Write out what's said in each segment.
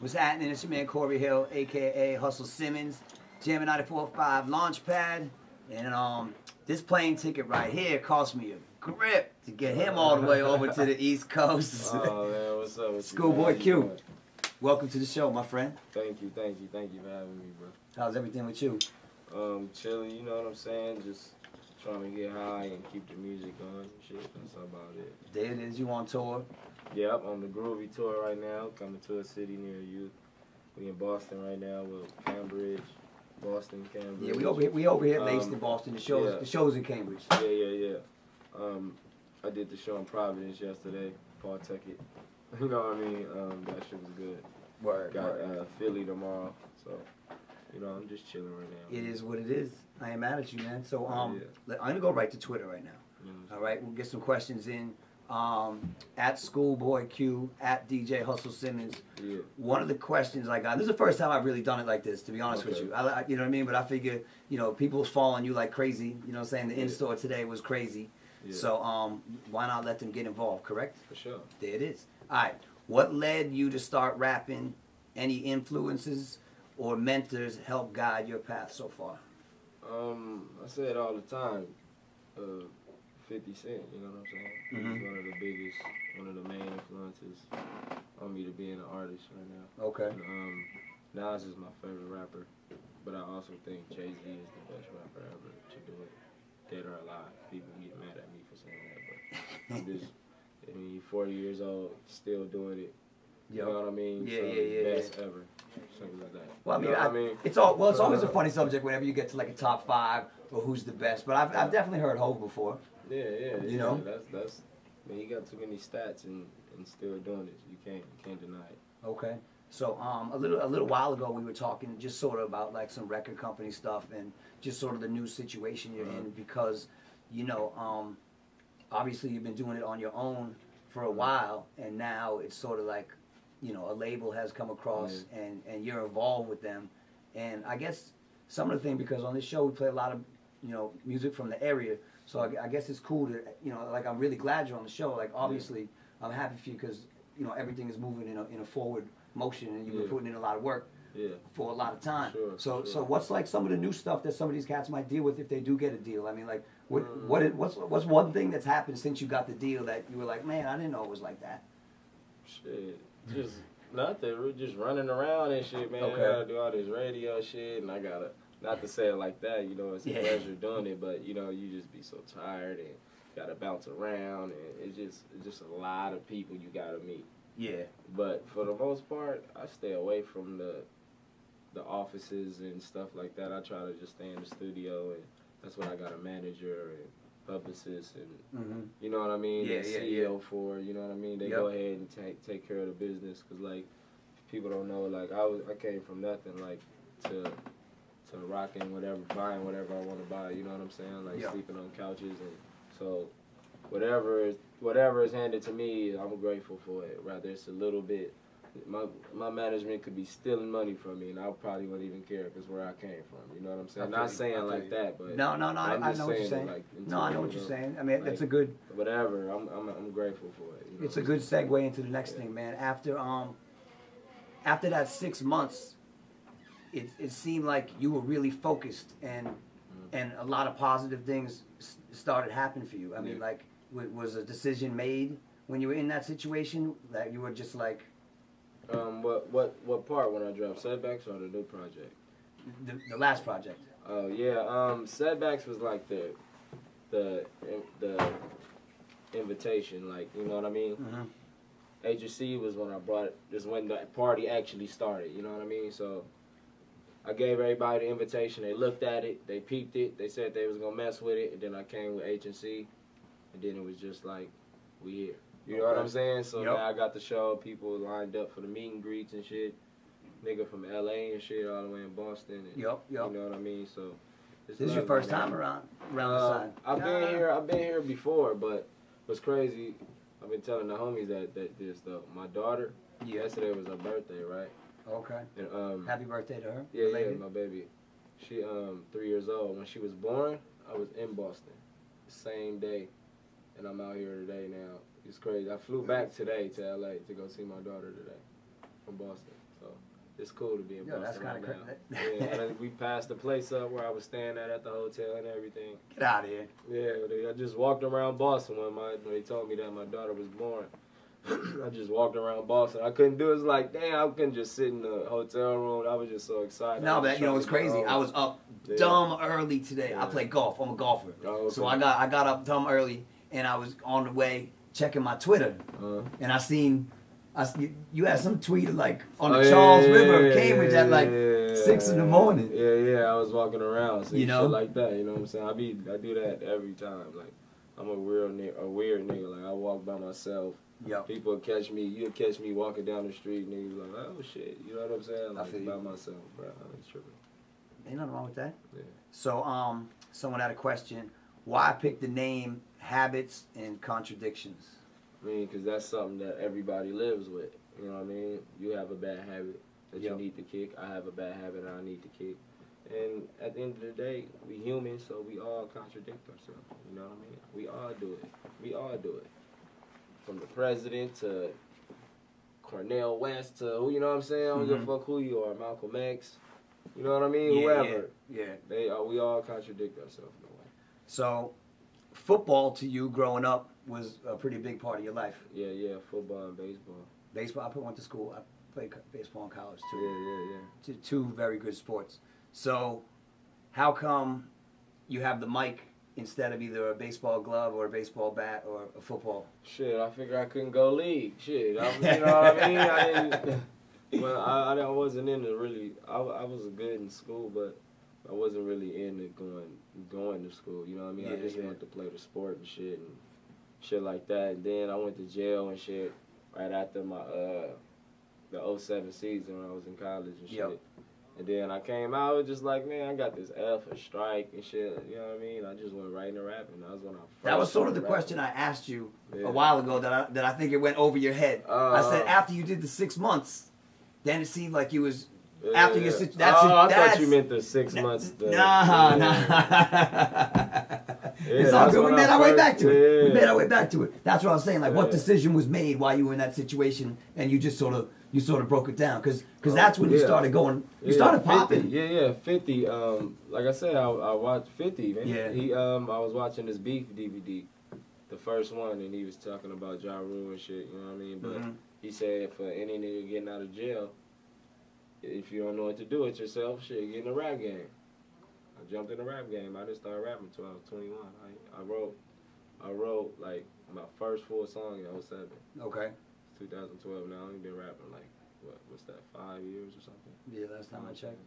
What's happening? It's your man Corey Hill, aka Hustle Simmons, jamming 94.5 Launchpad. And this plane ticket right here cost me a grip to get him all the way over to the East Coast. Oh man, what's up with Schoolboy Q. Welcome to the show, my friend. Thank you for having me, bro. How's everything with you? Chilling, you know what I'm saying? Just trying to get high and keep the music on and shit. That's about it. There it is, you on tour. Yep, on the Groovy tour right now, coming to a city near you. We in Boston right now with Cambridge, Boston, Cambridge. Yeah, we over here based in Boston. The show's in Cambridge. Yeah. I did the show in Providence yesterday, Pawtucket. You know what I mean? That shit was good. Word. Got Philly tomorrow, so you know I'm just chilling right now. It is what it is. I ain't mad at you, man. So I'm gonna go right to Twitter right now. All right, we'll get some questions in. At Schoolboy Q, at DJ Hustle Simmons. Yeah. One of the questions I got, this is the first time I've really done it like this, to be honest with you. You know what I mean? But I figure, people was following you like crazy. You know what I'm saying? The in-store today was crazy. Yeah. So why not let them get involved, correct? For sure. There it is. All right. What led you to start rapping? Any influences or mentors help guide your path so far? I say it all the time. 50 Cent, you know what I'm saying? Mm-hmm. He's one of the main influences on me to being an artist right now. Okay. And, Nas is my favorite rapper, but I also think Jay-Z is the best rapper ever to do it, dead or alive. People get mad at me for saying that, but I'm just, I mean, 40 years old, still doing it. You know what I mean? Yeah. Best ever. Something like that. Well, I mean, it's always a funny subject whenever you get to like a top 5 or who's the best. But I've definitely heard Hov before. Yeah. You know? That's. I mean, he got too many stats and still doing it. You can't deny it. Okay. So a little while ago we were talking just sort of about like some record company stuff and just sort of the new situation you're in because, obviously you've been doing it on your own for a while and now it's sort of like, a label has come across and you're involved with them. And I guess some of the thing, because on this show we play a lot of, music from the area. So I guess it's cool to, like I'm really glad you're on the show. Like obviously I'm happy for you because, everything is moving in a forward motion and you've been putting in a lot of work for a lot of time. Sure. So what's like some of the new stuff that some of these cats might deal with if they do get a deal? I mean, like what's one thing that's happened since you got the deal that you were like, man, I didn't know it was like that? Shit, just nothing. We're just running around and shit, man. Okay. I gotta do all this radio shit, and I gotta, not to say it like that, it's a pleasure doing it, but you just be so tired and gotta bounce around, and it's just a lot of people you gotta meet. Yeah. But for the most part, I stay away from the offices and stuff like that. I try to just stay in the studio, and that's what I got a manager and publicist and you know what I mean, and CEO for, you know what I mean. They go ahead and take care of the business, because like people don't know, like I came from nothing, like to rocking whatever, buying whatever I want to buy. You know what I'm saying? Like sleeping on couches, and so whatever is handed to me, I'm grateful for it. Rather it's a little bit. My management could be stealing money from me, and I probably wouldn't even care because where I came from. You know what I'm saying? Not saying like that, but no. I know what you're saying. Like, I know what you're saying. I mean, that's a good. Whatever. I'm grateful for it. It's a good segue into the next thing, man. After that 6 months, it seemed like you were really focused and a lot of positive things started happening for you. I mean, like, was a decision made when you were in that situation that you were just like? What part when I dropped Setbacks or the new project? The last project. Oh yeah, Setbacks was like the invitation, like, you know what I mean. Agency was when I brought it, just when the party actually started. You know what I mean. So I gave everybody the invitation. They looked at it, they peeped it, they said they was gonna mess with it, and then I came with H&C, and then it was just like, we here. You know what I'm saying? So now I got the show, people lined up for the meet and greets and shit. Nigga from LA and shit, all the way in Boston. And, you know what I mean? So this is your first time around the side. I've been here before, but what's crazy, I've been telling the homies that this though. My daughter, yesterday was her birthday, right? Okay. And happy birthday to her. Yeah, my baby. She 3 years old. When she was born, I was in Boston, same day, and I'm out here today now. It's crazy. I flew back today to LA to go see my daughter today. from Boston. So it's cool to be in Boston. That's kind of crazy. Yeah, we passed the place up where I was staying at the hotel and everything. Get out of here. Yeah, I just walked around Boston when they told me that my daughter was born. I just walked around Boston. I couldn't do it. It's like, damn, I couldn't just sit in the hotel room. I was just so excited. No, but you know, it's crazy. I was up dumb early today. Yeah. I play golf. I'm a golfer. Oh, okay. So I got up dumb early, and I was on the way checking my Twitter. And I seen you had some tweet like on the Charles River of Cambridge at like 6 in the morning. Yeah, I was walking around, so you know, shit like that. You know what I'm saying? I do that every time. Like, I'm a weird nigga. Like, I walk by myself. Yep. People catch me. You'll catch me walking down the street, and you like, oh shit. You know what I'm saying? Like, by myself, bro. I'm tripping. Ain't nothing wrong with that. Yeah. So, someone had a question. Why pick the name Habits and Contradictions? I mean, because that's something that everybody lives with. You know what I mean? You have a bad habit that you need to kick. I have a bad habit that I need to kick. And at the end of the day, we human, so we all contradict ourselves. You know what I mean? We all do it. We all do it. From the president to Cornel West to, you know what I'm saying? I don't give a fuck who you are. Malcolm X. You know what I mean? Whoever. Yeah. We all contradict ourselves in a way. So, football to you growing up was a pretty big part of your life. Yeah. Football and baseball. Baseball, I went to school. I played baseball in college too. Yeah. Two very good sports. So, how come you have the mic instead of either a baseball glove or a baseball bat or a football? Shit, I figured I couldn't go league. Shit, you know what I mean? I wasn't into really. I was good in school, but I wasn't really into going to school. You know what I mean? I just wanted to play the sport and shit like that. And then I went to jail and shit right after my the 07 season when I was in college and shit. Yep. And then I came out, it was just like, man, I got this F, a strike and shit. You know what I mean? I just went right into rapping. That was when That was sort of the question I asked you a while ago that I think it went over your head. I said after you did the 6 months, then it seemed like you was after your situation. I thought you meant the 6 months. Nah. It's all good. We made our way back to it. We made our way back to it. That's what I was saying. Like, what decision was made while you were in that situation, and you just sort of broke it down, because that's when you started going. You started popping. 50. Like I said, I watched 50, man. Yeah. I was watching this Beef DVD, the first one, and he was talking about Ja Rule and shit. You know what I mean? But he said for any nigga getting out of jail, if you don't know what to do with yourself, shit, get in the rap game. I jumped in the rap game. I just started rapping until I was 21. I wrote like my first full song in 07. Okay. 2012 now. I've only been rapping like, what's that, 5 years or something? Yeah, last time I checked.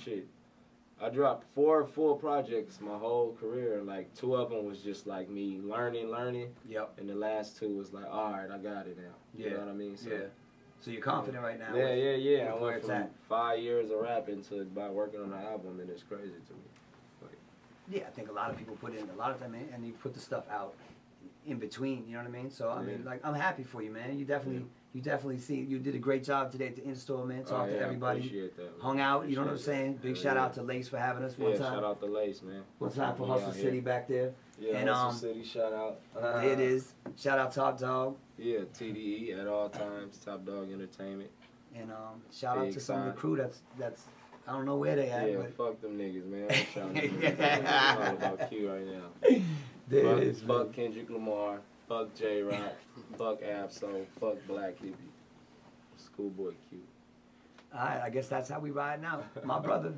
Shit. I dropped 4 full projects my whole career, and like 2 of them was just like me learning. Yep. And the last 2 was like, all right, I got it now. You know what I mean? So, So you're confident right now? Yeah. I went from 5 years of rapping to by working on an album, and it's crazy to me. Yeah, I think a lot of people put in a lot of time, and you put the stuff out in between. You know what I mean? So I mean, like, I'm happy for you, man. You definitely see you did a great job today at the in-store, man. Talked to everybody, appreciate that. hung out. You know what I'm saying? Big shout out to Lace for having us one time. Shout out to Lace, man. One time for Hustle City back there. Yeah, and, Hustle City, shout out. There it is. Shout out Top Dog. Yeah, TDE at all times, Top Dog Entertainment. And shout out to some of the crew that's I don't know where they at. Yeah, but fuck them niggas, man. I'm shouting it's all about Q right now. There it is, fuck Kendrick Lamar, fuck J-Rock, fuck Ab-Soul, fuck Black Hippie, Schoolboy Q. All right, I guess that's how we ride now. My brother.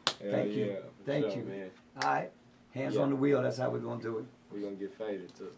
Thank you. Thank you. Man. All right. Hands on the wheel, that's how we're going to do it. We're going to get faded, too.